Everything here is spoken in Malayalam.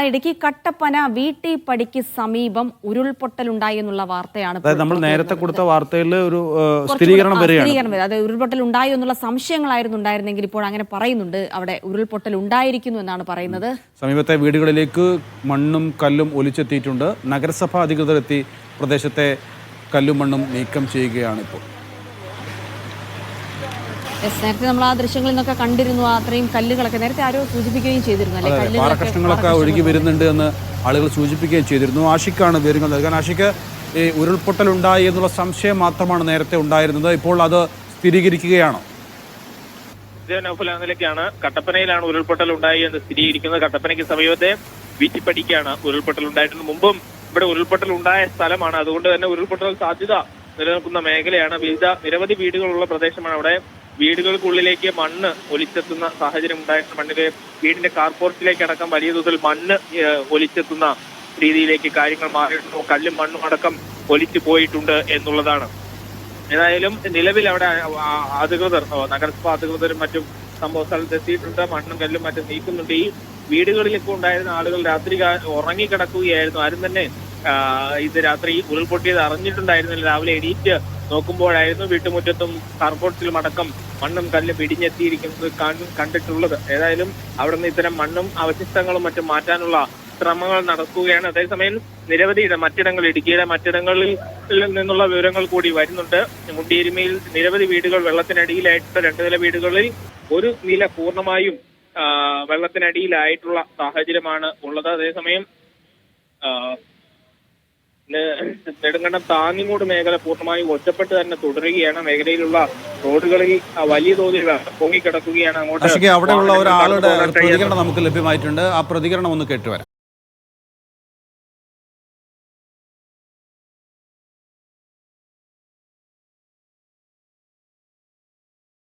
ഇടുക്കി കട്ടപ്പന വീട്ടിപ്പടിക്ക് സമീപം ഉരുൾപൊട്ടലുണ്ടായി എന്നുള്ള വാർത്തയാണ് നമ്മൾ നേരത്തെ കൊടുത്ത വാർത്തയിൽ ഒരു സ്ഥിരീകരണം വരികയാണ്. അത് ഉരുൾപൊട്ടൽ ഉണ്ടായി എന്നുള്ള സംശയങ്ങളായിരുന്നു ഉണ്ടായിരുന്നെങ്കിൽ ഇപ്പോൾ അങ്ങനെ പറയുന്നുണ്ട്. അവിടെ ഉരുൾപൊട്ടൽ ഉണ്ടായിരിക്കുന്നു എന്നാണ് പറയുന്നത്. സമീപത്തെ വീടുകളിലേക്ക് മണ്ണും കല്ലും ഒലിച്ചെത്തിയിട്ടുണ്ട്. നഗരസഭ അധികൃതർ എത്തി പ്രദേശത്തെ കല്ലും മണ്ണും നീക്കം ചെയ്യുകയാണ് ഇപ്പോൾ. നേരത്തെ നമ്മൾ ആ ദൃശ്യങ്ങളിൽ നിന്നൊക്കെ കണ്ടിരുന്നു. അത്രയും കല്ലുകളൊക്കെ നേരത്തെ ആരോ സൂചിപ്പിക്കുകയും ചെയ്തിരുന്നു. പാറക്കഷ്ണങ്ങളൊക്കെ ഒഴുകി വരുന്നുണ്ട് എന്ന് ആളുകൾ സൂചിപ്പിക്കുകയും ചെയ്തിരുന്നു. ആഷിക്കാണ് വിവരങ്ങൾ നൽകാൻ. ആഷിക്ക്, ഈ ഉരുൾപൊട്ടൽ ഉണ്ടായി എന്നുള്ള സംശയം മാത്രമാണ് നേരത്തെ ഉണ്ടായിരുന്നത്. ഇപ്പോൾ അത് സ്ഥിരീകരിക്കുകയാണോ? നൗഫലാണ്. കട്ടപ്പനയിലാണ് ഉരുൾപൊട്ടൽ ഉണ്ടായി എന്ന് സ്ഥിരീകരിക്കുന്നത്. കട്ടപ്പനയ്ക്ക് സമീപത്തെ വീട്ടിപ്പടിക്കാണ് ഉരുൾപൊട്ടൽ ഉണ്ടായിട്ടുള്ളത്. മുമ്പും ഇവിടെ ഉരുൾപൊട്ടൽ ഉണ്ടായ സ്ഥലമാണ്. അതുകൊണ്ട് തന്നെ ഉരുൾപൊട്ടൽ സാധ്യത നിലനിൽക്കുന്ന മേഖലയാണ്. നിരവധി വീടുകളുള്ള പ്രദേശമാണ്. അവിടെ വീടുകൾക്കുള്ളിലേക്ക് മണ്ണ് ഒലിച്ചെത്തുന്ന സാഹചര്യം ഉണ്ടായിട്ട് മണ്ണിലെ വീടിന്റെ കാർപോർട്ടിലേക്ക് അടക്കം വലിയ തോതിൽ മണ്ണ് ഒലിച്ചെത്തുന്ന രീതിയിലേക്ക് കാര്യങ്ങൾ മാറിയിട്ടുണ്ടോ. കല്ലും മണ്ണും അടക്കം ഒലിച്ചു പോയിട്ടുണ്ട് എന്നുള്ളതാണ്. ഏതായാലും നിലവിൽ അവിടെ അധികൃതർ, നഗരസഭാ അധികൃതരും മറ്റും സംഭവ സ്ഥലത്ത് എത്തിയിട്ടുണ്ട്. മണ്ണും കല്ലും മറ്റും നീക്കുന്നുണ്ട്. ഈ വീടുകളിലൊക്കെ ഉണ്ടായിരുന്ന ആളുകൾ രാത്രി ഉറങ്ങിക്കിടക്കുകയായിരുന്നു. ആരും തന്നെ ഇത് രാത്രി ഉരുൾപൊട്ടിയത് അറിഞ്ഞിട്ടുണ്ടായിരുന്നില്ല. രാവിലെ എണീറ്റ് നോക്കുമ്പോഴായിരുന്നു വീട്ടുമുറ്റത്തും കാർപോർട്ടിലും അടക്കം മണ്ണും കല്ലും ഇടിഞ്ഞെത്തിയിരിക്കുന്നത് കണ്ടിട്ടുള്ളത്. ഏതായാലും അവിടെ നിന്ന് ഇത്തരം മണ്ണും അവശിഷ്ടങ്ങളും മറ്റും മാറ്റാനുള്ള ശ്രമങ്ങൾ നടക്കുകയാണ്. അതേസമയം നിരവധി മറ്റിടങ്ങൾ, ഇടുക്കിയുടെ മറ്റിടങ്ങളിൽ നിന്നുള്ള വിവരങ്ങൾ കൂടി വരുന്നുണ്ട്. മുണ്ടിയരിമയിൽ നിരവധി വീടുകൾ വെള്ളത്തിനടിയിലായിട്ടുള്ള 2 നില വീടുകളിൽ ഒരു നില പൂർണ്ണമായും വെള്ളത്തിനടിയിലായിട്ടുള്ള സാഹചര്യമാണ് ഉള്ളത്. അതേസമയം നെടുങ്കണ്ടം താന്നിമൂട് മേഖല പൂർണ്ണമായും ഒറ്റപ്പെട്ട് തന്നെ തുടരുകയാണ്. മേഖലയിലുള്ള റോഡുകളിൽ വലിയ തോതിൽ പൊങ്ങിക്കിടക്കുകയാണ്. അവിടെയുള്ള ഒരാളുടെ പ്രതികരണം നമുക്ക് ലഭ്യമായിട്ടുണ്ട്. ആ പ്രതികരണം ഒന്ന് കേട്ടുവരാം.